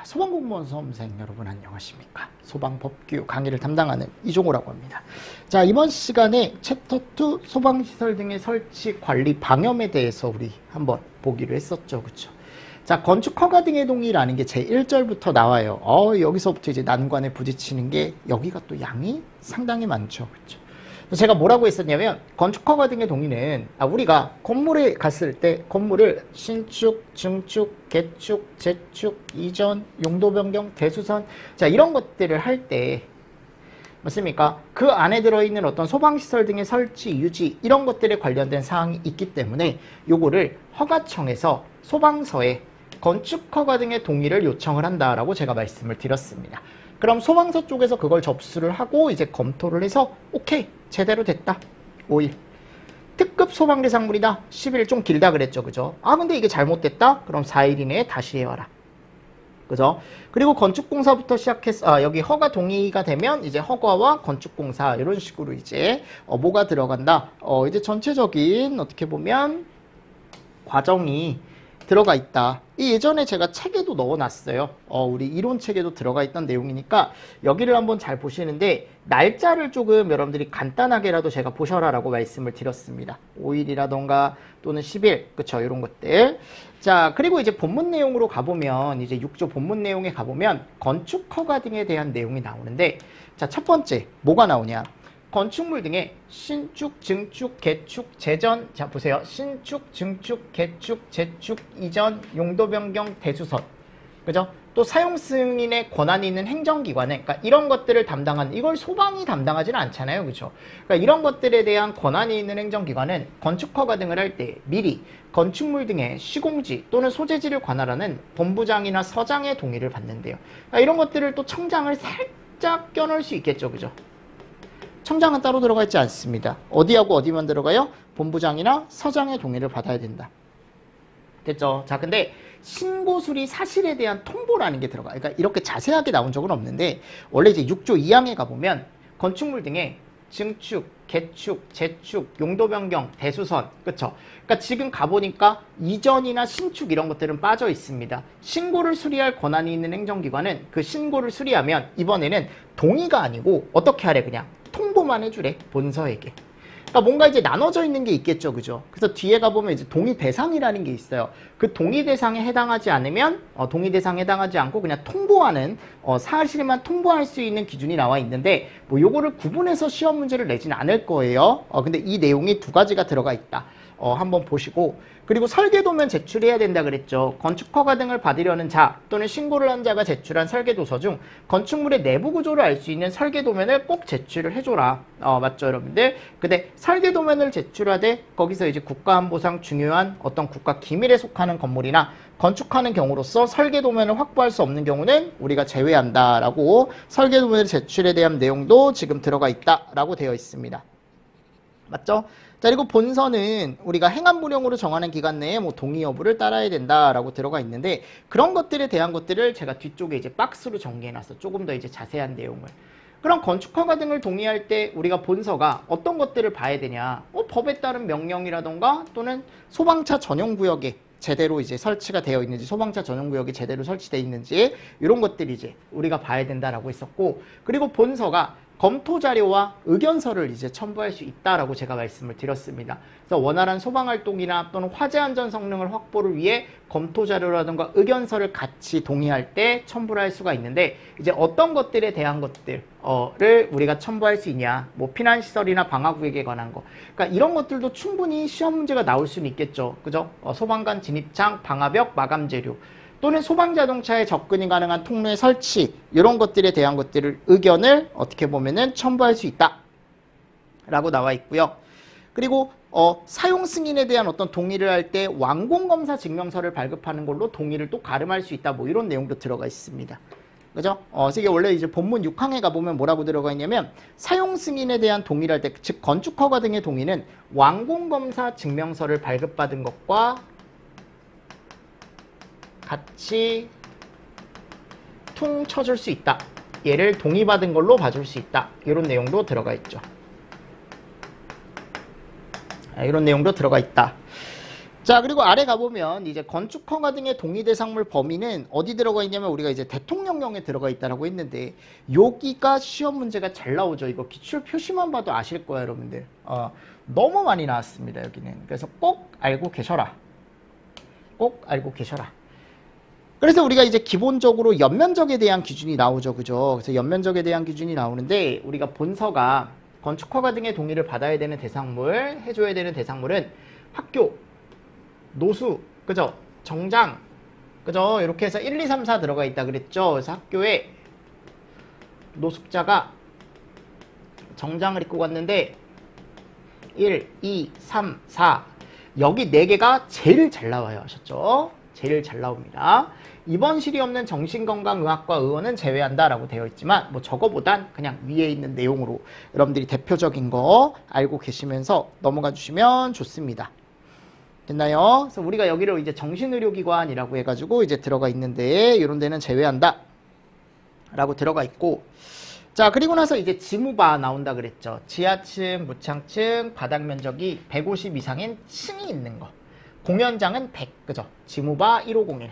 소방공무원 수험생 여러분 안녕하십니까? 소방법규 강의를 담당하는 이종호라고 합니다. 자, 이번 시간에 챕터 2 소방시설 등의 설치 관리 방염에 대해서 우리 한번 보기로 했었죠. 그쵸? 자, 건축 허가 등의 동의라는 게 제 1절부터 나와요. 여기서부터 이제 난관에 부딪히는 게 여기가 또 양이 상당히 많죠. 그쵸? 제가 뭐라고 했었냐면 건축허가 등의 동의는 우리가 건물에 갔을 때 건물을 신축, 증축, 개축, 재축, 이전, 용도 변경, 대수선 자 이런 것들을 할 때 맞습니까? 그 안에 들어있는 어떤 소방시설 등의 설치, 유지 이런 것들에 관련된 사항이 있기 때문에 요거를 허가청에서 소방서에 건축허가 등의 동의를 요청을 한다라고 제가 말씀을 드렸습니다. 그럼 소방서 쪽에서 그걸 접수를 하고 이제 검토를 해서 오케이 제대로 됐다 5일 특급 소방 대상물이다 10일 좀 길다 그랬죠 그죠 근데 이게 잘못됐다 그럼 4일 이내에 다시 해와라 그죠 그리고 건축공사부터 시작해서 여기 허가 동의가 되면 이제 허가와 건축공사 이런 식으로 이제 뭐가 들어간다 이제 전체적인 어떻게 보면 과정이 들어가 있다. 이 예전에 제가 책에도 넣어놨어요. 우리 이론책에도 들어가 있던 내용이니까 여기를 한번 잘 보시는데 날짜를 조금 여러분들이 간단하게라도 제가 보셔라라고 말씀을 드렸습니다. 5일이라던가 또는 10일 그쵸 이런 것들. 자 그리고 이제 본문 내용으로 가보면 이제 6조 본문 내용에 가보면 건축허가 등에 대한 내용이 나오는데 자 첫 번째 뭐가 나오냐. 건축물 등의 신축, 증축, 개축, 재전 자 보세요. 신축, 증축, 개축, 재축, 이전, 용도 변경, 대수선 그죠? 또 사용 승인의 권한이 있는 행정기관에 그러니까 이런 것들을 담당하는 이걸 소방이 담당하지는 않잖아요. 그죠? 그러니까 이런 것들에 대한 권한이 있는 행정기관은 건축허가 등을 할 때 미리 건축물 등의 시공지 또는 소재지를 관할하는 본부장이나 서장의 동의를 받는데요. 그러니까 이런 것들을 또 청장을 살짝 껴넣을 수 있겠죠. 그죠? 청장은 따로 들어가 있지 않습니다. 어디하고 어디만 들어가요? 본부장이나 서장의 동의를 받아야 된다. 됐죠? 자, 근데 신고 수리 사실에 대한 통보라는 게 들어가. 그러니까 이렇게 자세하게 나온 적은 없는데 원래 이제 6조 2항에 가보면 건축물 등의 증축, 개축, 재축, 용도 변경, 대수선 그쵸? 그러니까 지금 가보니까 이전이나 신축 이런 것들은 빠져 있습니다. 신고를 수리할 권한이 있는 행정기관은 그 신고를 수리하면 이번에는 동의가 아니고 어떻게 하래 그냥 통보만 해주래 본서에게. 그러니까 뭔가 이제 나눠져 있는 게 있겠죠, 그죠? 그래서 뒤에 가보면 이제 동의 대상이라는 게 있어요. 그 동의 대상에 해당하지 않으면 동의 대상에 해당하지 않고 그냥 통보하는 사실만 통보할 수 있는 기준이 나와 있는데 뭐 요거를 구분해서 시험 문제를 내지는 않을 거예요. 근데 이 내용이 두 가지가 들어가 있다. 한번 보시고 그리고 설계도면 제출해야 된다 그랬죠. 건축허가 등을 받으려는 자 또는 신고를 한 자가 제출한 설계도서 중 건축물의 내부 구조를 알 수 있는 설계도면을 꼭 제출을 해줘라. 맞죠 여러분들? 근데 설계도면을 제출하되 거기서 이제 국가안보상 중요한 어떤 국가 기밀에 속하는 건물이나 건축하는 경우로서 설계도면을 확보할 수 없는 경우는 우리가 제외한다라고 설계도면의 제출에 대한 내용도 지금 들어가 있다라고 되어 있습니다. 맞죠? 자, 그리고 본서는 우리가 행안부령으로 정하는 기간 내에 뭐 동의 여부를 따라야 된다라고 들어가 있는데 그런 것들에 대한 것들을 제가 뒤쪽에 이제 박스로 정리해놨어. 조금 더 이제 자세한 내용을. 그럼 건축허가 등을 동의할 때 우리가 본서가 어떤 것들을 봐야 되냐? 법에 따른 명령이라던가 또는 소방차 전용구역에 제대로 이제 설치가 되어 있는지 소방차 전용구역이 제대로 설치되어 있는지 이런 것들이 이제 우리가 봐야 된다라고 했었고 그리고 본서가 검토 자료와 의견서를 이제 첨부할 수 있다라고 제가 말씀을 드렸습니다. 그래서 원활한 소방활동이나 또는 화재 안전 성능을 확보를 위해 검토 자료라든가 의견서를 같이 동의할 때 첨부를 할 수가 있는데 이제 어떤 것들에 대한 것들을 우리가 첨부할 수 있냐 뭐 피난시설이나 방화구역에 관한 거 그러니까 이런 것들도 충분히 시험 문제가 나올 수는 있겠죠. 그죠? 소방관 진입창, 방화벽, 마감재료 또는 소방자동차에 접근이 가능한 통로의 설치 이런 것들에 대한 것들을 의견을 어떻게 보면은 첨부할 수 있다 라고 나와 있고요. 그리고 사용 승인에 대한 어떤 동의를 할 때 완공검사 증명서를 발급하는 걸로 동의를 또 가름할 수 있다 뭐 이런 내용도 들어가 있습니다. 그죠? 이게 원래 이제 본문 6항에 가보면 뭐라고 들어가 있냐면 사용 승인에 대한 동의를 할 때 즉 건축허가 등의 동의는 완공검사 증명서를 발급받은 것과 같이 퉁 쳐줄 수 있다. 얘를 동의받은 걸로 봐줄 수 있다. 이런 내용도 들어가 있죠. 이런 내용도 들어가 있다. 자, 그리고 아래 가보면 이제 건축 허가 등의 동의 대상물 범위는 어디 들어가 있냐면 우리가 이제 대통령령에 들어가 있다라고 했는데 여기가 시험 문제가 잘 나오죠. 이거 기출 표시만 봐도 아실 거예요, 여러분들. 너무 많이 나왔습니다, 여기는. 그래서 꼭 알고 계셔라. 꼭 알고 계셔라. 그래서 우리가 이제 기본적으로 연면적에 대한 기준이 나오죠, 그죠? 그래서 연면적에 대한 기준이 나오는데 우리가 본서가 건축 허가 등의 동의를 받아야 되는 대상물, 해줘야 되는 대상물은 학교, 노수, 그죠? 정장, 그죠? 이렇게 해서 1, 2, 3, 4 들어가 있다 그랬죠? 그래서 학교에 노숙자가 정장을 입고 갔는데 1, 2, 3, 4 여기 4개가 제일 잘 나와요. 아셨죠? 제일 잘 나옵니다. 이번 실이 없는 정신건강의학과 의원은 제외한다 라고 되어 있지만 뭐 저거보단 그냥 위에 있는 내용으로 여러분들이 대표적인 거 알고 계시면서 넘어가 주시면 좋습니다. 됐나요? 그래서 우리가 여기를 이제 정신의료기관이라고 해가지고 이제 들어가 있는데 이런 데는 제외한다 라고 들어가 있고, 자, 그리고 나서 이제 지무바 나온다 그랬죠. 지하층, 무창층, 바닥 면적이 150 이상인 층이 있는 거. 공연장은 100, 그죠? 지무바 1501.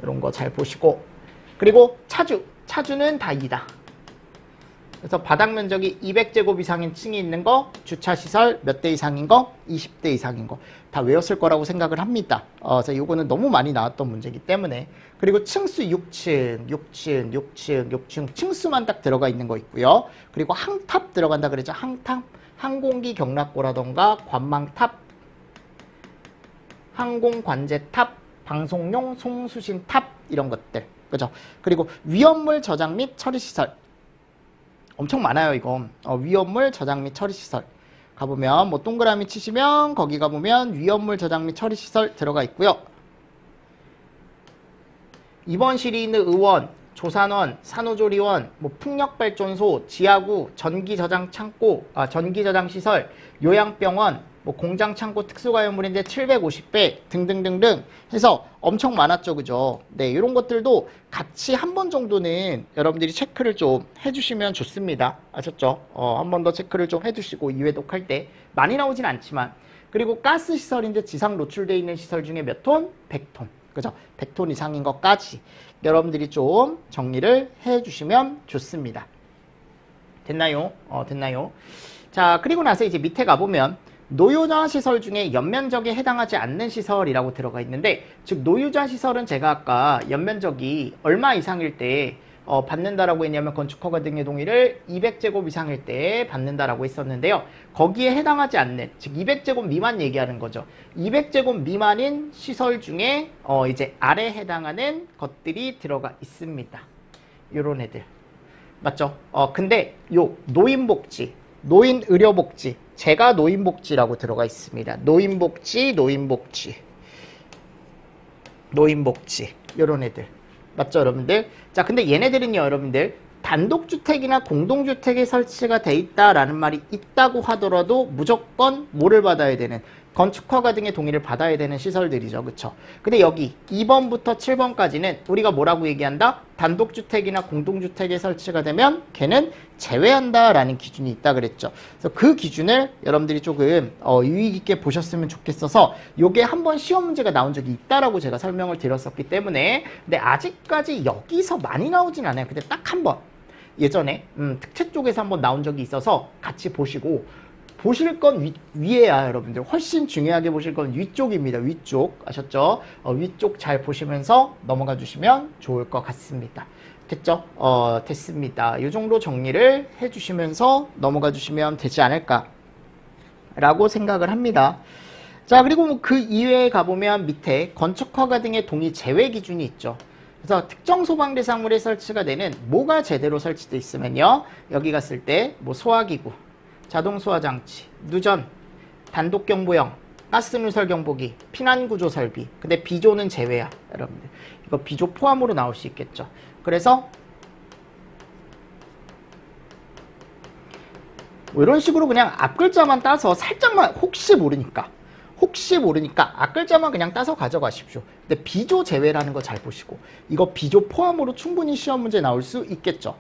이런 거 잘 보시고, 그리고 차주는 다 2다. 그래서 바닥 면적이 200제곱 이상인 층이 있는 거, 주차시설 몇 대 이상인 거, 20대 이상인 거 다 외웠을 거라고 생각을 합니다. 그래서 이거는 너무 많이 나왔던 문제이기 때문에. 그리고 층수 6층 층수만 딱 들어가 있는 거 있고요. 그리고 항탑 들어간다 그랬죠. 항탑, 항공기 경락고라던가 관망탑, 항공관제탑, 방송용 송수신탑 이런 것들, 그죠? 그리고 위험물 저장 및 처리시설 엄청 많아요, 이거. 위험물 저장 및 처리시설 가보면 뭐 동그라미 치시면 거기 가보면 위험물 저장 및 처리시설 들어가 있고요. 이번 실이 있는 의원, 조산원, 산후조리원, 뭐 풍력발전소, 지하구, 전기저장창고, 전기저장시설, 요양병원, 뭐 공장창고 특수가연물인데 750배 등등등등 해서 엄청 많았죠, 그죠? 네, 이런 것들도 같이 한 번 정도는 여러분들이 체크를 좀 해주시면 좋습니다. 아셨죠? 한 번 더 체크를 좀 해주시고 2회독 할 때 많이 나오진 않지만. 그리고 가스 시설인데 지상 노출되어 있는 시설 중에 몇 톤? 100톤. 그죠? 100톤 이상인 것까지 여러분들이 좀 정리를 해주시면 좋습니다. 됐나요? 됐나요? 자, 그리고 나서 이제 밑에 가보면 노유자 시설 중에 연면적에 해당하지 않는 시설이라고 들어가 있는데, 즉 노유자 시설은 제가 아까 연면적이 얼마 이상일 때 받는다라고 했냐면 건축허가 등의 동의를 200제곱 이상일 때 받는다라고 했었는데요. 거기에 해당하지 않는, 즉 200제곱 미만 얘기하는 거죠. 200제곱 미만인 시설 중에 이제 아래 해당하는 것들이 들어가 있습니다. 요런 애들. 맞죠? 근데 요 노인복지, 노인의료복지, 제가 노인복지라고 들어가 있습니다. 노인복지 요런 애들. 맞죠, 여러분들? 자, 근데 얘네들은요, 여러분들 단독주택이나 공동주택에 설치가 돼 있다라는 말이 있다고 하더라도 무조건 뭐를 받아야 되는, 건축허가 등의 동의를 받아야 되는 시설들이죠. 그쵸? 근데 여기 2번부터 7번까지는 우리가 뭐라고 얘기한다? 단독주택이나 공동주택에 설치가 되면 걔는 제외한다라는 기준이 있다 그랬죠. 그래서 그 기준을 여러분들이 조금 유의 깊게 보셨으면 좋겠어서 요게 한번 시험 문제가 나온 적이 있다라고 제가 설명을 드렸었기 때문에. 근데 아직까지 여기서 많이 나오진 않아요. 근데 딱 한 번 예전에 특채 쪽에서 한번 나온 적이 있어서 같이 보시고, 보실 건 위에야, 여러분들. 훨씬 중요하게 보실 건 위쪽입니다. 위쪽. 아셨죠? 위쪽 잘 보시면서 넘어가 주시면 좋을 것 같습니다. 됐죠? 됐습니다. 이 정도 정리를 해주시면서 넘어가 주시면 되지 않을까 라고 생각을 합니다. 자, 그리고 뭐 그 이외에 가보면 밑에 건축허가 등의 동의 제외 기준이 있죠. 그래서 특정 소방 대상물에 설치가 되는, 뭐가 제대로 설치되어 있으면요, 여기 갔을 때 뭐 소화기구, 자동소화장치, 누전, 단독경보형, 가스누설경보기, 피난구조 설비. 근데 비조는 제외야, 여러분들. 이거 비조 포함으로 나올 수 있겠죠. 그래서 뭐 이런 식으로 그냥 앞글자만 따서 살짝만 혹시 모르니까 앞글자만 그냥 따서 가져가십시오. 근데 비조 제외라는 거 잘 보시고, 이거 비조 포함으로 충분히 시험 문제 나올 수 있겠죠.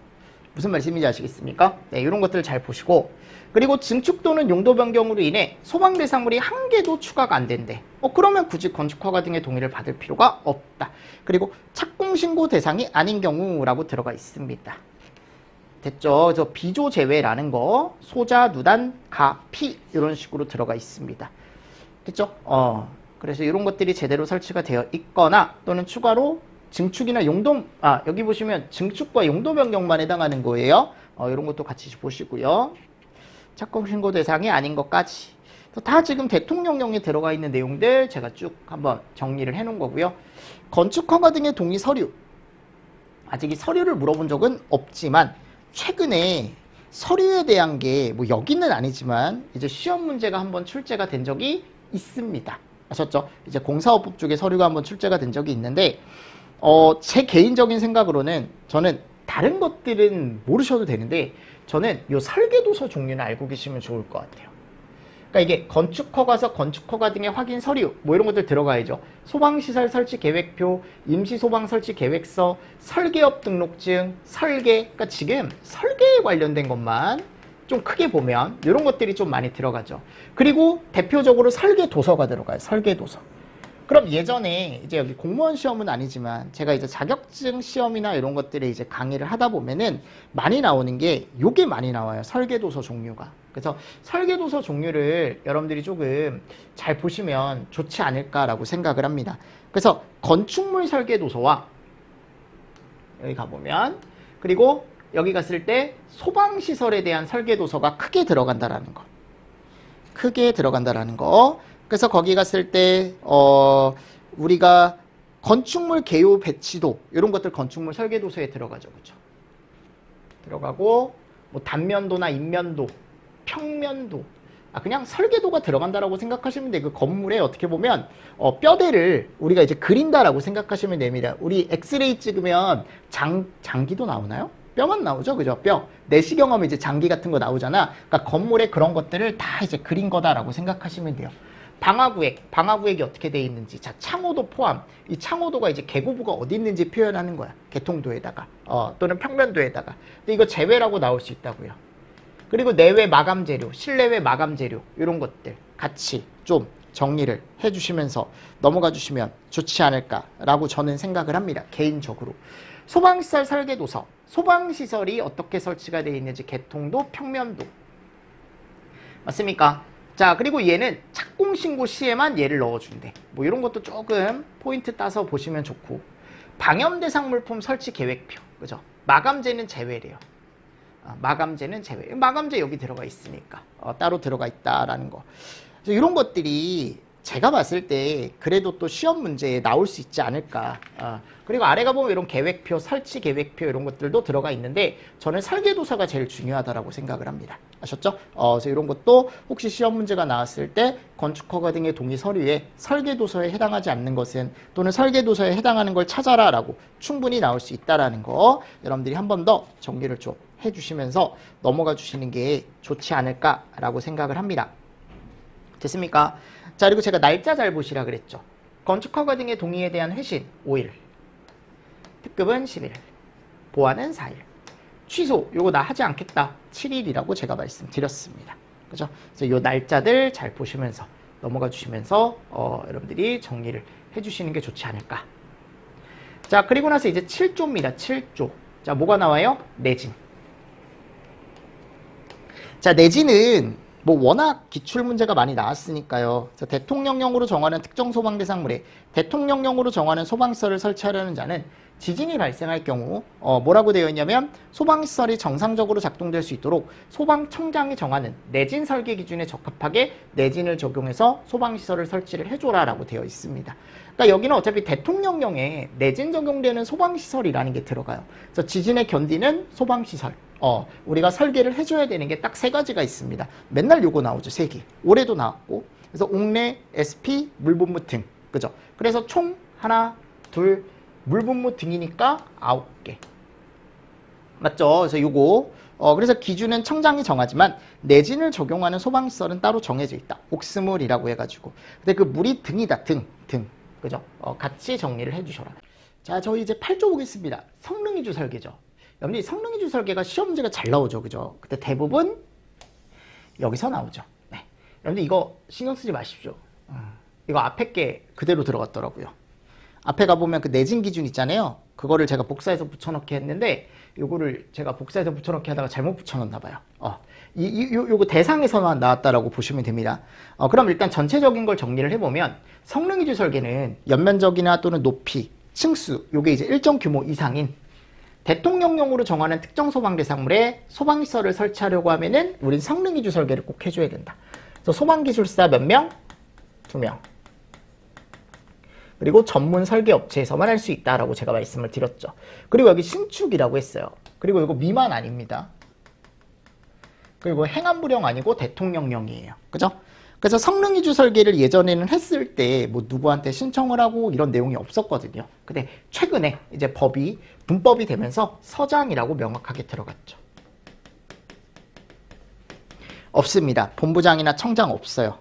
무슨 말씀인지 아시겠습니까? 네, 이런 것들을 잘 보시고, 그리고 증축 또는 용도 변경으로 인해 소방 대상물이 한 개도 추가가 안 된대. 그러면 굳이 건축 허가 등의 동의를 받을 필요가 없다. 그리고 착공 신고 대상이 아닌 경우라고 들어가 있습니다. 됐죠? 그래서 비조 제외라는 거, 소자, 누단, 가, 피 이런 식으로 들어가 있습니다. 됐죠? 그래서 이런 것들이 제대로 설치가 되어 있거나 또는 추가로 증축이나 용도, 여기 보시면 증축과 용도 변경만 해당하는 거예요. 이런 것도 같이 보시고요. 착공 신고 대상이 아닌 것까지. 다 지금 대통령령에 들어가 있는 내용들 제가 쭉 한번 정리를 해 놓은 거고요. 건축 허가 등의 동의 서류. 아직 이 서류를 물어본 적은 없지만 최근에 서류에 대한 게 뭐 여기는 아니지만 이제 시험 문제가 한번 출제가 된 적이 있습니다. 아셨죠? 이제 공사업법 쪽에 서류가 한번 출제가 된 적이 있는데 제 개인적인 생각으로는 저는 다른 것들은 모르셔도 되는데 저는 요 설계도서 종류는 알고 계시면 좋을 것 같아요. 그러니까 이게 건축허가서, 건축허가 등의 확인 서류 뭐 이런 것들 들어가야죠. 소방시설 설치 계획표, 임시소방 설치 계획서, 설계업 등록증, 설계. 그러니까 지금 설계에 관련된 것만 좀 크게 보면 이런 것들이 좀 많이 들어가죠. 그리고 대표적으로 설계도서가 들어가요. 설계도서. 그럼 예전에 이제 여기 공무원 시험은 아니지만 제가 이제 자격증 시험이나 이런 것들에 이제 강의를 하다 보면은 많이 나오는 게 요게 많이 나와요. 설계도서 종류가. 그래서 설계도서 종류를 여러분들이 조금 잘 보시면 좋지 않을까라고 생각을 합니다. 그래서 건축물 설계도서와 여기 가보면 그리고 여기 갔을 때 소방시설에 대한 설계도서가 크게 들어간다라는 거. 크게 들어간다라는 거. 그래서 거기 갔을 때 우리가 건축물 개요 배치도 이런 것들 건축물 설계도서에 들어가죠. 그죠? 들어가고 뭐 단면도나 인면도, 평면도 그냥 설계도가 들어간다라고 생각하시면 돼요. 그 건물에 어떻게 보면 뼈대를 우리가 이제 그린다라고 생각하시면 됩니다. 우리 엑스레이 찍으면 장기도 나오나요? 뼈만 나오죠. 그죠? 뼈. 내시경하면 이제 장기 같은 거 나오잖아. 그러니까 건물에 그런 것들을 다 이제 그린 거다라고 생각하시면 돼요. 방화구획이 어떻게 되어 있는지, 자, 창호도 포함. 이 창호도가 이제 계고부가 어디 있는지 표현하는 거야. 개통도에다가, 또는 평면도에다가. 근데 이거 제외라고 나올 수 있다고요. 그리고 내외 마감 재료, 실내외 마감 재료, 이런 것들 같이 좀 정리를 해주시면서 넘어가 주시면 좋지 않을까라고 저는 생각을 합니다. 개인적으로. 소방시설 설계도서, 소방시설이 어떻게 설치가 되어 있는지, 개통도, 평면도. 맞습니까? 자, 그리고 얘는 착공신고 시에만 얘를 넣어준대. 뭐 이런 것도 조금 포인트 따서 보시면 좋고. 방염대상 물품 설치 계획표. 그죠? 마감재는 제외래요. 마감재는 제외. 마감재 여기 들어가 있으니까. 따로 들어가 있다라는 거. 그래서 이런 것들이 제가 봤을 때 그래도 또 시험 문제에 나올 수 있지 않을까. 그리고 아래가 보면 이런 계획표, 설치 계획표 이런 것들도 들어가 있는데 저는 설계도서가 제일 중요하다라고 생각을 합니다. 아셨죠? 그래서 이런 것도 혹시 시험 문제가 나왔을 때 건축허가 등의 동의 서류에 설계도서에 해당하지 않는 것은 또는 설계도서에 해당하는 걸 찾아라라고 충분히 나올 수 있다라는 거 여러분들이 한 번 더 정리를 좀 해주시면서 넘어가 주시는 게 좋지 않을까라고 생각을 합니다. 됐습니까? 자, 그리고 제가 날짜 잘 보시라 그랬죠. 건축허가 등의 동의에 대한 회신 5일, 특급은 10일, 보완은 4일, 취소 요거 나 하지 않겠다 7일이라고 제가 말씀드렸습니다. 그죠? 그래서 요 날짜들 잘 보시면서 넘어가 주시면서 여러분들이 정리를 해주시는 게 좋지 않을까. 자, 그리고 나서 이제 7조입니다. 7조. 자, 뭐가 나와요? 내진. 자, 내진은 뭐 워낙 기출 문제가 많이 나왔으니까요. 그래서 대통령령으로 정하는 특정 소방 대상물에 대통령령으로 정하는 소방시설을 설치하려는 자는 지진이 발생할 경우 뭐라고 되어 있냐면 소방시설이 정상적으로 작동될 수 있도록 소방청장이 정하는 내진 설계 기준에 적합하게 내진을 적용해서 소방시설을 설치를 해줘라 라고 되어 있습니다. 그러니까 여기는 어차피 대통령령에 내진 적용되는 소방시설이라는 게 들어가요. 그래서 지진에 견디는 소방시설. 우리가 설계를 해줘야 되는 게 딱 3가지가 있습니다. 맨날 요거 나오죠. 3개. 올해도 나왔고. 그래서 옥내, SP, 물분무 등. 그죠? 그래서 총 하나, 둘, 물분무 등이니까 9개. 맞죠? 그래서 요거. 그래서 기준은 청장이 정하지만 내진을 적용하는 소방시설은 따로 정해져 있다. 옥스물이라고 해가지고. 근데 그 물이 등이다. 등. 그죠? 같이 정리를 해주셔라. 자, 저희 이제 8조 보겠습니다. 성능이주 설계죠. 여러분들이 성능이주 설계가 시험 문제가 잘 나오죠. 그죠? 근데 대부분 여기서 나오죠. 네. 여러분들 이거 신경 쓰지 마십시오. 이거 앞에 게 그대로 들어갔더라고요. 앞에 가보면 그 내진 기준 있잖아요. 그거를 제가 복사해서 붙여넣기 했는데 요거를 제가 복사해서 붙여넣기 하다가 잘못 붙여넣나 봐요. 요거 대상에서만 나왔다라고 보시면 됩니다. 그럼 일단 전체적인 걸 정리를 해보면 성능이주 설계는 연면적이나 또는 높이, 층수, 요게 이제 일정 규모 이상인 대통령령으로 정하는 특정 소방 대상물에 소방시설을 설치하려고 하면은 우린 성능이주 설계를 꼭 해줘야 된다. 그래서 소방기술사 몇 명? 2명. 그리고 전문 설계 업체에서만 할 수 있다라고 제가 말씀을 드렸죠. 그리고 여기 신축이라고 했어요. 그리고 이거 미만 아닙니다. 그리고 행안부령 아니고 대통령령이에요. 그죠? 그래서 성능이주 설계를 예전에는 했을 때 뭐 누구한테 신청을 하고 이런 내용이 없었거든요. 근데 최근에 이제 법이 문법이 되면서 서장이라고 명확하게 들어갔죠. 없습니다. 본부장이나 청장 없어요.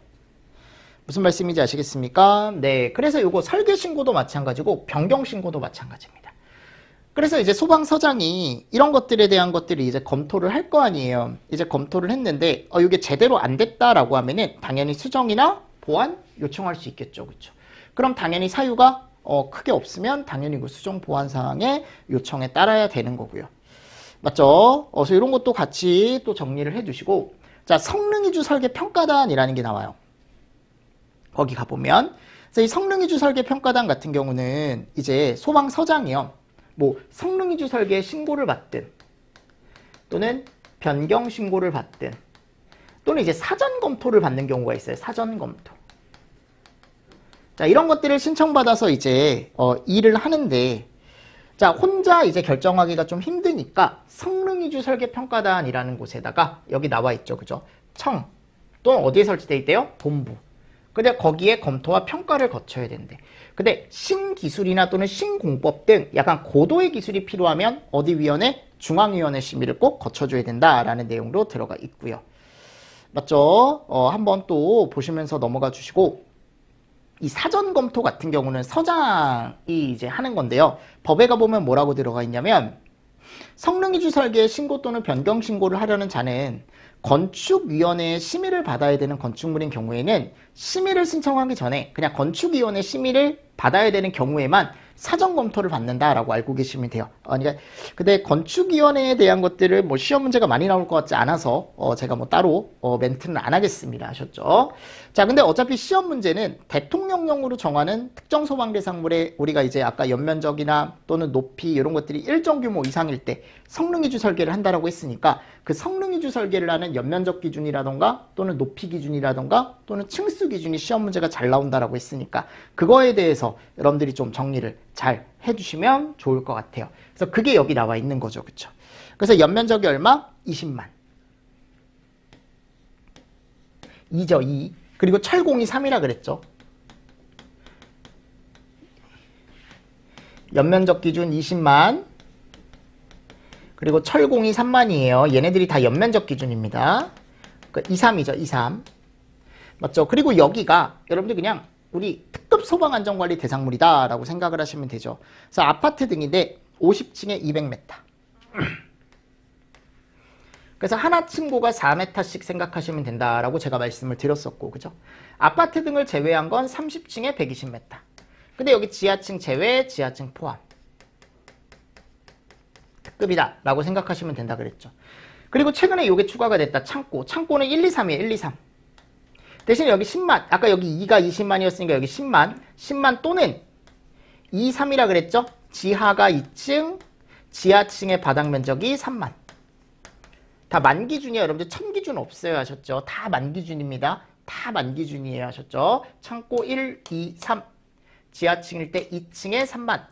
무슨 말씀인지 아시겠습니까? 네, 그래서 요거 설계 신고도 마찬가지고 변경 신고도 마찬가지입니다. 그래서 이제 소방서장이 이런 것들에 대한 것들을 이제 검토를 할 거 아니에요. 이제 검토를 했는데 이게 제대로 안 됐다라고 하면은 당연히 수정이나 보완 요청할 수 있겠죠. 그렇죠? 그럼 당연히 사유가 크게 없으면 당연히 그 수정 보완 사항의 요청에 따라야 되는 거고요. 맞죠? 그래서 이런 것도 같이 또 정리를 해 두시고, 자, 성능이주 설계 평가단이라는 게 나와요. 거기 가보면, 그래서 이 성능이주 설계 평가단 같은 경우는 이제 소방서장이요. 뭐 성능이주 설계에 신고를 받든 또는 변경 신고를 받든 또는 이제 사전 검토를 받는 경우가 있어요. 사전 검토. 자, 이런 것들을 신청받아서 이제 일을 하는데, 자, 혼자 이제 결정하기가 좀 힘드니까 성능이주 설계 평가단이라는 곳에다가 여기 나와 있죠. 그죠? 청 또는 어디에 설치되어 있대요? 본부. 근데 거기에 검토와 평가를 거쳐야 된대. 근데 신기술이나 또는 신공법 등 약간 고도의 기술이 필요하면 어디 위원회? 중앙위원회 심의를 꼭 거쳐줘야 된다라는 내용으로 들어가 있고요. 맞죠? 한번 또 보시면서 넘어가 주시고, 이 사전 검토 같은 경우는 서장이 이제 하는 건데요. 법에 가보면 뭐라고 들어가 있냐면, 성능이주 설계의 신고 또는 변경 신고를 하려는 자는 건축위원회의 심의를 받아야 되는 건축물인 경우에는 심의를 신청하기 전에 그냥 건축위원회 심의를 받아야 되는 경우에만 사전 검토를 받는다라고 알고 계시면 돼요. 그러니까 근데 건축위원회에 대한 것들을 뭐 시험 문제가 많이 나올 것 같지 않아서 제가 뭐 따로 멘트는 안 하겠습니다. 아셨죠? 자, 근데 어차피 시험 문제는 대통령령으로 정하는 특정 소방 대상물에 우리가 이제 아까 연면적이나 또는 높이 이런 것들이 일정 규모 이상일 때 성능이주 설계를 한다라고 했으니까 그 성능이주 설계를 하는 연면적 기준이라던가 또는 높이 기준이라던가 또는 층수 기준이 시험 문제가 잘 나온다라고 했으니까 그거에 대해서 여러분들이 좀 정리를 잘 해주시면 좋을 것 같아요. 그래서 그게 여기 나와 있는 거죠. 그쵸? 그래서 연면적이 얼마? 20만. 2죠, 2. 그리고 철공이 3이라 그랬죠. 연면적 기준 20만. 그리고 철공이 3만이에요. 얘네들이 다 연면적 기준입니다. 2, 3이죠, 2, 3. 맞죠? 그리고 여기가 여러분들 그냥 우리 특급 소방안전관리 대상물이다 라고 생각을 하시면 되죠. 그래서 아파트 등인데 50층에 200m. 그래서 하나 층고가 4m씩 생각하시면 된다라고 제가 말씀을 드렸었고, 그죠? 아파트 등을 제외한 건 30층에 120m. 근데 여기 지하층 제외, 지하층 포함. 특급이다 라고 생각하시면 된다 그랬죠. 그리고 최근에 이게 추가가 됐다. 창고. 창고는 1, 2, 3이에요. 1, 2, 3. 대신에 여기 10만. 아까 여기 2가 20만이었으니까 여기 10만. 10만 또는 2, 3이라 그랬죠. 지하가 2층, 지하층의 바닥 면적이 3만. 다 만기준이에요. 여러분들 천기준 없어요. 하셨죠? 다 만기준입니다. 다 만기준이에요. 하셨죠? 창고 1, 2, 3. 지하층일 때 2층에 3만.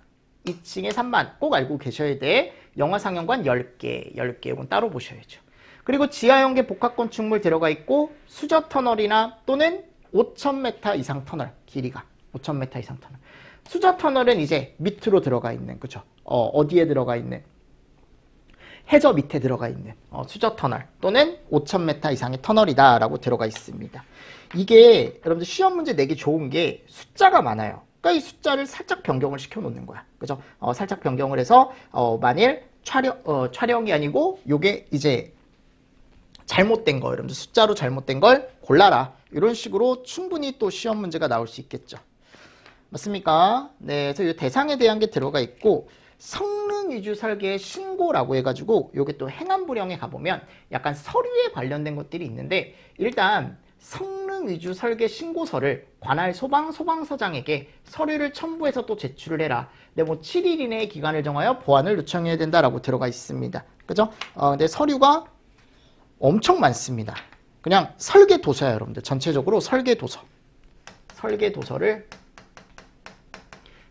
2층에 3만. 꼭 알고 계셔야 돼. 영화상영관 10개. 10개. 이건 따로 보셔야죠. 그리고 지하연계 복합건축물 들어가 있고 수저터널이나 또는 5,000m 이상 터널. 길이가 5,000m 이상 터널. 수저터널은 이제 밑으로 들어가 있는, 그죠? 어디에 들어가 있는? 해저 밑에 들어가 있는 수저터널 또는 5,000m 이상의 터널이다 라고 들어가 있습니다. 이게 여러분들 시험 문제 내기 좋은 게 숫자가 많아요. 그러니까 이 숫자를 살짝 변경을 시켜 놓는 거야. 그죠? 살짝 변경을 해서 만일 촬영이 아니고 요게 이제 잘못된 거, 여러분들 숫자로 잘못된 걸 골라라. 이런 식으로 충분히 또 시험 문제가 나올 수 있겠죠. 맞습니까? 네, 그래서 이 대상에 대한 게 들어가 있고 성능 위주 설계의 신고라고 해가지고 요게 또 행안부령에 가보면 약간 서류에 관련된 것들이 있는데 일단 성능 위주 설계 신고서를 관할 소방서장에게 서류를 첨부해서 또 제출을 해라. 근데 뭐 7일 이내의 기간을 정하여 보완을 요청해야 된다라고 들어가 있습니다. 그죠? 근데 서류가 엄청 많습니다. 그냥 설계도서야, 여러분들. 전체적으로 설계도서를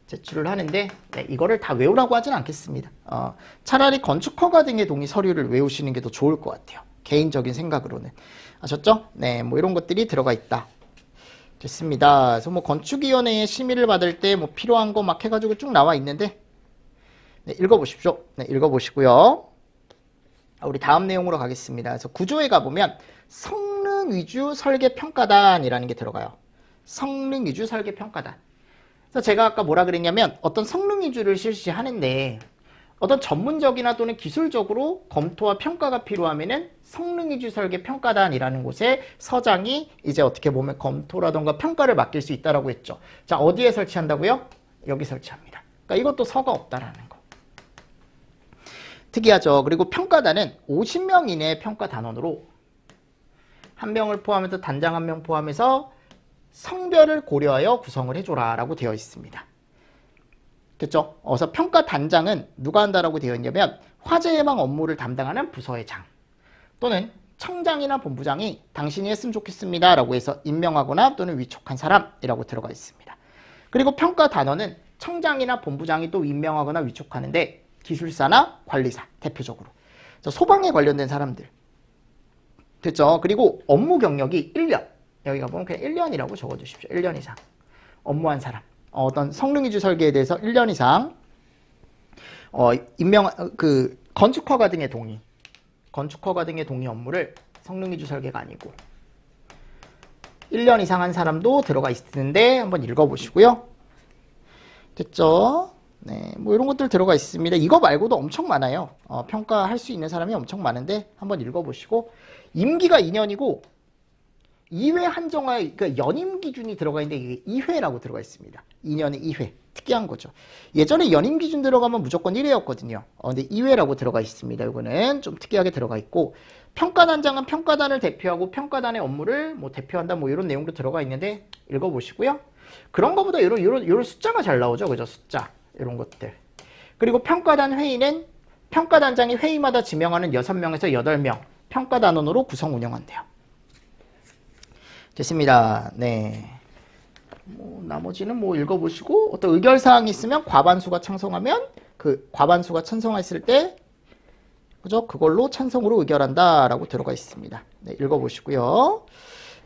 제출을 하는데 네, 이거를 다 외우라고 하진 않겠습니다. 차라리 건축허가 등의 동의 서류를 외우시는 게 더 좋을 것 같아요. 개인적인 생각으로는. 아셨죠? 네, 뭐 이런 것들이 들어가 있다. 됐습니다. 그래서 뭐 건축위원회의 심의를 받을 때 뭐 필요한 거 막 해가지고 쭉 나와 있는데 네, 읽어보십시오. 네, 읽어보시고요. 우리 다음 내용으로 가겠습니다. 그래서 구조에 가보면 성능 위주 설계 평가단이라는 게 들어가요. 성능 위주 설계 평가단. 그래서 제가 아까 뭐라 그랬냐면 어떤 성능 위주를 실시하는데 어떤 전문적이나 또는 기술적으로 검토와 평가가 필요하면은 성능 위주 설계 평가단이라는 곳에 서장이 이제 어떻게 보면 검토라던가 평가를 맡길 수 있다라고 했죠. 자, 어디에 설치한다고요? 여기 설치합니다. 그러니까 이것도 서가 없다라는 거. 특이하죠. 그리고 평가단은 50명 이내의 평가 단원으로 한 명을 포함해서 단장 한 명 포함해서 성별을 고려하여 구성을 해줘라 라고 되어 있습니다. 됐죠? 그래서 평가 단장은 누가 한다라고 되어 있냐면 화재 예방 업무를 담당하는 부서의 장 또는 청장이나 본부장이 당신이 했으면 좋겠습니다 라고 해서 임명하거나 또는 위촉한 사람이라고 들어가 있습니다. 그리고 평가 단원은 청장이나 본부장이 또 임명하거나 위촉하는데 기술사나 관리사 대표적으로 소방에 관련된 사람들 됐죠? 그리고 업무 경력이 1년 여기가 보면 그냥 1년이라고 적어주십시오. 1년 이상 업무한 사람 어떤 성능 위주 설계에 대해서 1년 이상 건축허가 등의 동의 업무를 성능 위주 설계가 아니고 1년 이상 한 사람도 들어가 있는데 한번 읽어보시고요. 됐죠? 네, 뭐 이런 것들 들어가 있습니다. 이거 말고도 엄청 많아요. 평가할 수 있는 사람이 엄청 많은데 한번 읽어보시고 임기가 2년이고 2회 한정화에 그러니까 연임 기준이 들어가 있는데 이게 2회라고 들어가 있습니다. 2년에 2회. 특이한 거죠. 예전에 연임 기준 들어가면 무조건 1회였거든요. 근데 2회라고 들어가 있습니다. 이거는 좀 특이하게 들어가 있고 평가단장은 평가단을 대표하고 평가단의 업무를 뭐 대표한다 뭐 이런 내용도 들어가 있는데 읽어보시고요. 그런 거보다 이런 숫자가 잘 나오죠. 그죠? 숫자. 이런 것들. 그리고 평가단 회의는 평가단장이 회의마다 지명하는 6명에서 8명 평가단원으로 구성 운영한대요. 됐습니다. 네. 뭐 나머지는 뭐 읽어보시고 어떤 의결사항이 있으면 과반수가 찬성하면 그 과반수가 찬성했을 때 그죠? 그걸로 찬성으로 의결한다라고 들어가 있습니다. 네, 읽어보시고요.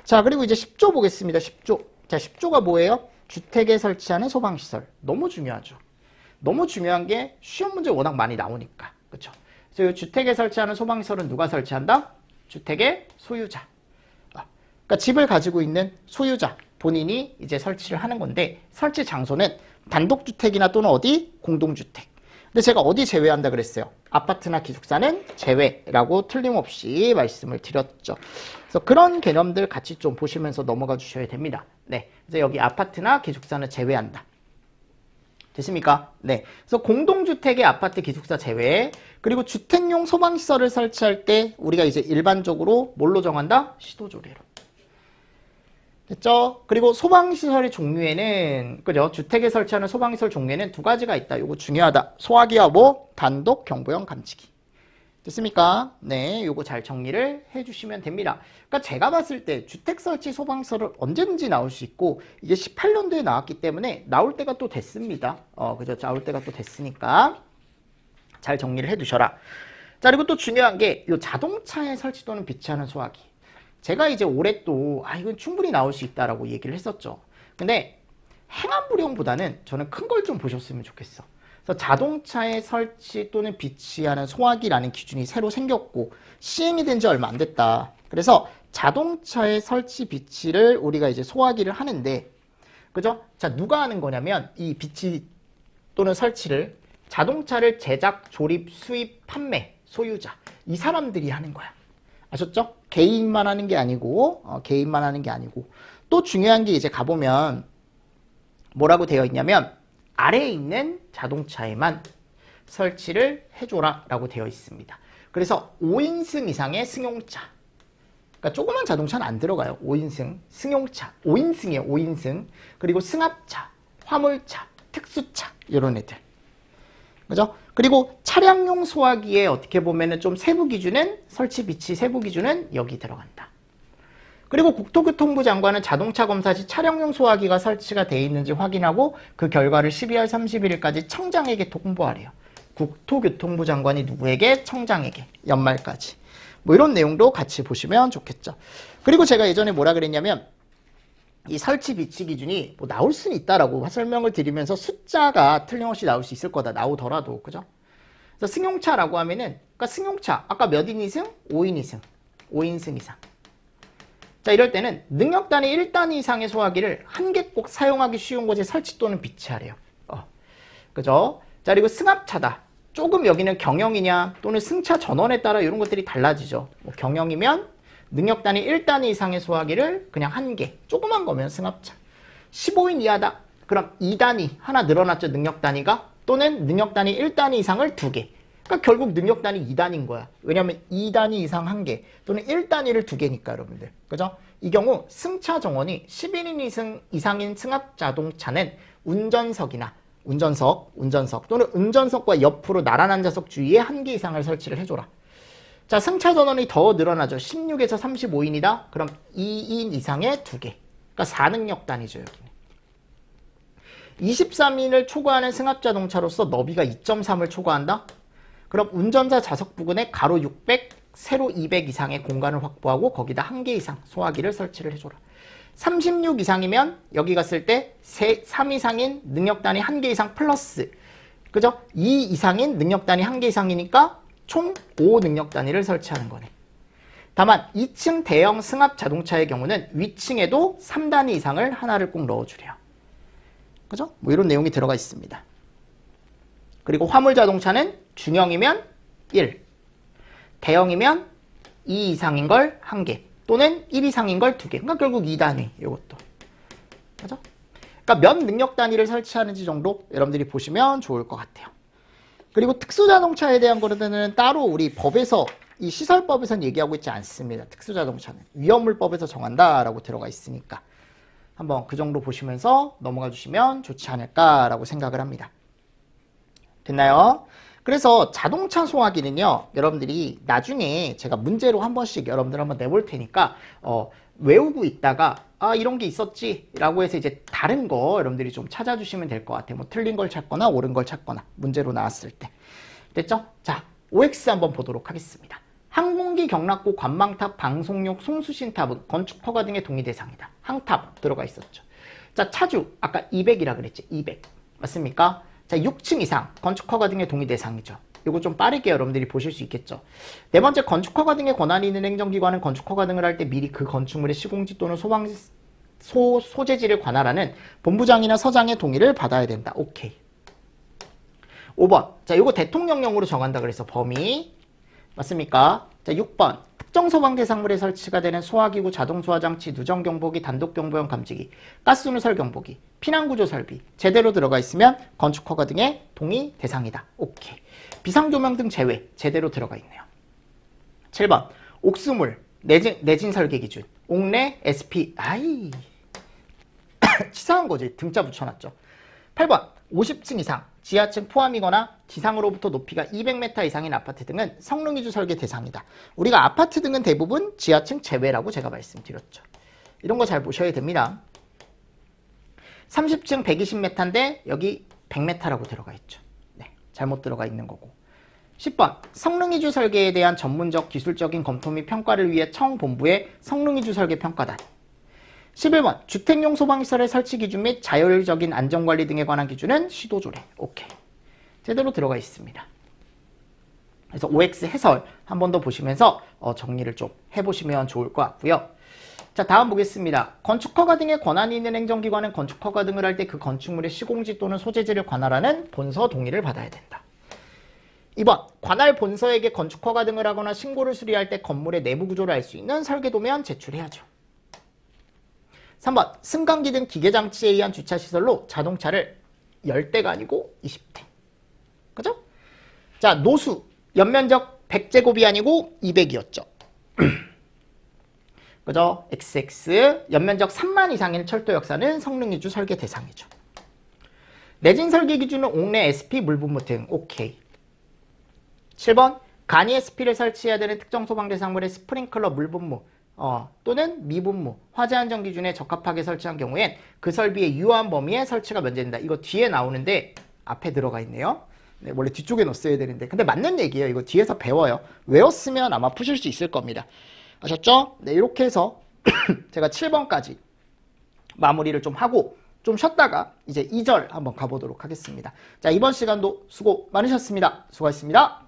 자, 그리고 이제 10조 보겠습니다. 10조. 자, 10조가 뭐예요? 주택에 설치하는 소방시설. 너무 중요하죠. 너무 중요한 게 시험 문제 워낙 많이 나오니까. 그렇죠? 그래서 이 주택에 설치하는 소방시설은 누가 설치한다? 주택의 소유자. 그러니까 집을 가지고 있는 소유자 본인이 이제 설치를 하는 건데 설치 장소는 단독주택이나 또는 어디? 공동주택. 근데 제가 어디 제외한다 그랬어요? 아파트나 기숙사는 제외라고 틀림없이 말씀을 드렸죠. 그래서 그런 개념들 같이 좀 보시면서 넘어가 주셔야 됩니다. 네. 그래서 여기 아파트나 기숙사는 제외한다. 됐습니까? 네. 그래서 공동주택의 아파트, 기숙사 제외. 그리고 주택용 소방시설을 설치할 때 우리가 이제 일반적으로 뭘로 정한다? 시도조례로. 됐죠? 그리고 소방시설의 종류에는, 그죠? 주택에 설치하는 소방시설 종류에는 두 가지가 있다. 요거 중요하다. 소화기와 뭐? 단독 경보용 감지기. 됐습니까? 네, 요거 잘 정리를 해주시면 됩니다. 그러니까 제가 봤을 때 주택 설치 소방시설은 언제든지 나올 수 있고 이게 18년도에 나왔기 때문에 나올 때가 또 됐습니다. 그죠? 나올 때가 또 됐으니까 잘 정리를 해두셔라. 자, 그리고 또 중요한 게 요 자동차에 설치 또는 비치하는 소화기. 제가 이제 올해 또 이건 충분히 나올 수 있다라고 얘기를 했었죠. 근데 행안부령보다는 저는 큰 걸 좀 보셨으면 좋겠어. 그래서 자동차에 설치 또는 비치하는 소화기라는 기준이 새로 생겼고 시행이 된 지 얼마 안 됐다. 그래서 자동차에 설치 비치를 우리가 이제 소화기를 하는데, 그죠? 자, 누가 하는 거냐면 이 비치 또는 설치를 자동차를 제작, 조립, 수입, 판매, 소유자. 이 사람들이 하는 거야. 아셨죠? 개인만 하는 게 아니고, 개인만 하는 게 아니고. 또 중요한 게 이제 가보면 뭐라고 되어 있냐면 아래에 있는 자동차에만 설치를 해줘라 라고 되어 있습니다. 그래서 5인승 이상의 승용차. 그러니까 조그만 자동차는 안 들어가요. 5인승, 승용차, 5인승이에요. 5인승. 그리고 승합차, 화물차, 특수차 이런 애들. 그죠? 그리고 차량용 소화기에 어떻게 보면은 좀 세부 기준은 설치 비치 세부 기준은 여기 들어간다. 그리고 국토교통부 장관은 자동차 검사 시 차량용 소화기가 설치가 되어 있는지 확인하고 그 결과를 12월 31일까지 청장에게 통보하래요. 국토교통부 장관이 누구에게? 청장에게. 연말까지. 뭐 이런 내용도 같이 보시면 좋겠죠. 그리고 제가 예전에 뭐라 그랬냐면 이 설치 비치 기준이 뭐 나올 수는 있다라고 설명을 드리면서 숫자가 틀림없이 나올 수 있을 거다. 나오더라도. 그죠? 그래서 승용차라고 하면은 그러니까 승용차 아까 몇 인 이승? 5인 이승. 5인승 이상. 자, 이럴 때는 능력 단위 1단위 이상의 소화기를 한 개 꼭 사용하기 쉬운 곳에 설치 또는 비치하래요. 그죠? 자, 그리고 승합차다. 조금 여기는 경영이냐 또는 승차 전원에 따라 이런 것들이 달라지죠. 뭐 경영이면 능력 단위 1단위 이상의 소화기를 그냥 한 개, 조그만 거면 승합차. 15인 이하다. 그럼 2단위 하나 늘어났죠. 능력 단위가. 또는 능력 단위 1단위 이상을 2개. 그러니까 결국 능력 단위 2단위인 거야. 왜냐하면 2단위 이상 1개 또는 1단위를 2개니까 여러분들. 그죠? 이 경우 승차 정원이 11인 이상인 승합 자동차는 운전석 또는 운전석과 옆으로 나란한 좌석 주위에 1개 이상을 설치를 해줘라. 자, 승차 전원이 더 늘어나죠. 16에서 35인이다. 그럼 2인 이상의 2개. 그러니까 4능력 단위죠, 여기는. 23인을 초과하는 승합 자동차로서 너비가 2.3을 초과한다. 그럼 운전자 좌석 부근에 가로 600, 세로 200 이상의 공간을 확보하고 거기다 1개 이상 소화기를 설치를 해줘라. 36 이상이면 여기 갔을 때 3 이상인 능력 단위 1개 이상 플러스, 그죠? 2 이상인 능력 단위 1개 이상이니까 총 5 능력 단위를 설치하는 거네. 다만 2층 대형 승합 자동차의 경우는 위층에도 3단위 이상을 하나를 꼭 넣어주래요. 그죠? 뭐 이런 내용이 들어가 있습니다. 그리고 화물 자동차는 중형이면 1, 대형이면 2 이상인 걸 1개, 또는 1 이상인 걸 2개. 그러니까 결국 2단위, 이것도. 그죠? 그러니까 몇 능력 단위를 설치하는지 정도 여러분들이 보시면 좋을 것 같아요. 그리고 특수자동차에 대한 거는 따로 우리 법에서, 이 시설법에서는 얘기하고 있지 않습니다. 특수자동차는. 위험물법에서 정한다라고 들어가 있으니까. 한번 그 정도 보시면서 넘어가 주시면 좋지 않을까라고 생각을 합니다. 됐나요? 그래서 자동차 소화기는요, 여러분들이 나중에 제가 문제로 한 번씩 여러분들 한번 내볼 테니까 외우고 있다가 이런 게 있었지 라고 해서 이제 다른 거 여러분들이 좀 찾아주시면 될 것 같아요. 뭐 틀린 걸 찾거나 옳은 걸 찾거나 문제로 나왔을 때. 됐죠? 자, OX 한번 보도록 하겠습니다. 항공기 경락고 관망탑 방송용 송수신탑은 건축 허가 등의 동의 대상이다. 항탑 들어가 있었죠. 자, 차주 아까 200이라 그랬지. 200 맞습니까? 자, 6층 이상 건축 허가 등의 동의 대상이죠. 이거 좀 빠르게 여러분들이 보실 수 있겠죠. 네 번째, 건축 허가 등의 권한이 있는 행정기관은 건축 허가 등을 할 때 미리 그 건축물의 시공지 또는 소재지를 관할하는 본부장이나 서장의 동의를 받아야 된다. 오케이. 5번. 자, 이거 대통령령으로 정한다 그래서 범위 맞습니까? 자, 6번. 특정 소방 대상물에 설치가 되는 소화기구, 자동소화장치, 누정경보기, 단독경보용 감지기, 가스누설 경보기, 피난구조 설비 제대로 들어가 있으면 건축허가 등의 동의 대상이다. 오케이. 비상조명 등 제외 제대로 들어가 있네요. 7번. 옥수물, 내진 설계 기준, 옥내, SP 치사한 거지. 등자 붙여놨죠. 8번. 50층 이상, 지하층 포함이거나 지상으로부터 높이가 200m 이상인 아파트 등은 성능위주 설계 대상이다. 우리가 아파트 등은 대부분 지하층 제외라고 제가 말씀드렸죠. 이런 거 잘 보셔야 됩니다. 30층 120m인데 여기 100m라고 들어가 있죠. 네, 잘못 들어가 있는 거고. 10번. 성능위주 설계에 대한 전문적 기술적인 검토 및 평가를 위해 청본부의 성능위주 설계 평가단. 11번. 주택용 소방시설의 설치 기준 및 자율적인 안전관리 등에 관한 기준은 시도조례. 오케이. 제대로 들어가 있습니다. 그래서 OX 해설 한 번 더 보시면서 정리를 좀 해보시면 좋을 것 같고요. 자, 다음 보겠습니다. 건축허가 등의 권한이 있는 행정기관은 건축허가 등을 할 때 그 건축물의 시공지 또는 소재지를 관할하는 본서 동의를 받아야 된다. 2번, 관할 본서에게 건축허가 등을 하거나 신고를 수리할 때 건물의 내부 구조를 알 수 있는 설계도면 제출해야죠. 3번, 승강기 등 기계장치에 의한 주차시설로 자동차를 10대가 아니고 20대. 그죠? 자, 노수, 연면적 100제곱이 아니고 200이었죠. 그죠? XX, 연면적 3만 이상인 철도 역사는 성능이주 설계 대상이죠. 내진 설계 기준은 옥내 SP 물분무 등. 오케이. 7번, 간이 SP를 설치해야 되는 특정 소방 대상물의 스프링클러 물분무 또는 미분무, 화재 안전 기준에 적합하게 설치한 경우엔 그 설비의 유효한 범위에 설치가 면제된다. 이거 뒤에 나오는데 앞에 들어가 있네요. 네, 원래 뒤쪽에 넣었어야 되는데. 근데 맞는 얘기예요. 이거 뒤에서 배워요. 외웠으면 아마 푸실 수 있을 겁니다. 아셨죠? 네, 이렇게 해서 제가 7번까지 마무리를 좀 하고 좀 쉬었다가 이제 2절 한번 가보도록 하겠습니다. 자, 이번 시간도 수고 많으셨습니다. 수고하셨습니다.